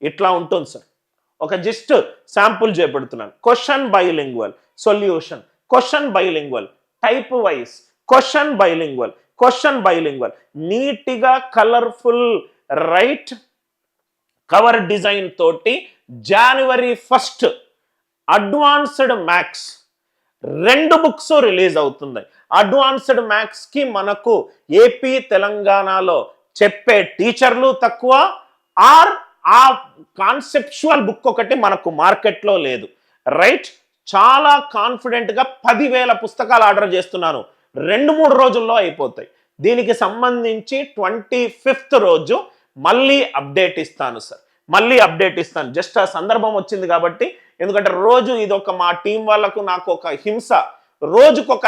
ఇట్లా ఉంటుంది సార్. ఒక జస్ట్ శాంపుల్ చేపెడుతున్నాను. Question bilingual, solution, question bilingual, type wise, question bilingual, question bilingual, నీట్గా కలర్ఫుల్ రైట్ కవర్ డిజైన్ తోటి January 1 advanced maths 2 books release అవుతున్నాయి. Advanced maths కి మనకు ఏపీ తెలంగాణలో చెప్పే టీచర్లు తక్కువ, ఆర్ ఆ కాన్సెప్చువల్ బుక్ ఒకటి మనకు మార్కెట్లో లేదు. రైట్, చాలా కాన్ఫిడెంట్గా 10,000 పుస్తకాలు ఆర్డర్ చేస్తున్నాను. 2-3 రోజుల్లో అయిపోతాయి. దీనికి సంబంధించి 25th రోజు మళ్ళీ అప్డేట్ ఇస్తాను సార్, మళ్ళీ అప్డేట్ ఇస్తాను. జస్ట్ ఆ సందర్భం వచ్చింది కాబట్టి, ఎందుకంటే రోజు ఇది ఒక మా టీం వాళ్ళకు నాకు ఒక హింస. రోజుకు ఒక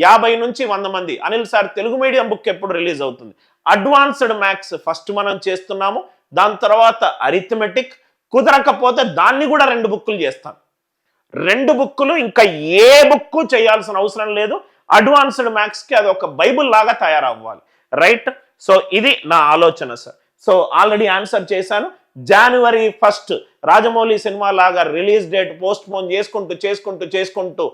50 నుంచి 100 మంది, Anil sir Telugu medium book ఎప్పుడు రిలీజ్ అవుతుంది? అడ్వాన్స్డ్ మ్యాథ్స్ ఫస్ట్ మనం చేస్తున్నాము, దాని తర్వాత అరిథమెటిక్, కుదరకపోతే దాన్ని కూడా 2 బుక్కులు చేస్తాను. 2 బుక్కులు, ఇంకా ఏ బుక్ చేయాల్సిన అవసరం లేదు. అడ్వాన్స్డ్ మ్యాథ్స్కి అది ఒక బైబుల్ లాగా తయారవ్వాలి. రైట్, సో ఇది నా ఆలోచన సార్. సో ఆల్రెడీ ఆన్సర్ చేశాను. January 1 రాజమౌళి సినిమా లాగా రిలీజ్ డేట్ పోస్ట్ పోన్ చేసుకుంటూ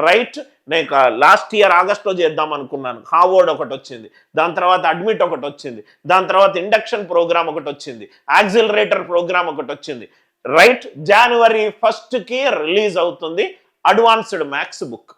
రైట్, నేను లాస్ట్ ఇయర్ ఆగస్ట్లో చేద్దాం అనుకున్నాను. హార్వర్డ్ ఒకటి వచ్చింది, దాని తర్వాత అడ్మిట్ ఒకటి వచ్చింది, దాని తర్వాత ఇండక్షన్ ప్రోగ్రామ్ ఒకటి వచ్చింది, యాక్సిలరేటర్ ప్రోగ్రామ్ ఒకటి వచ్చింది. రైట్, January 1కి రిలీజ్ అవుతుంది అడ్వాన్స్డ్ మ్యాథ్స్ బుక్.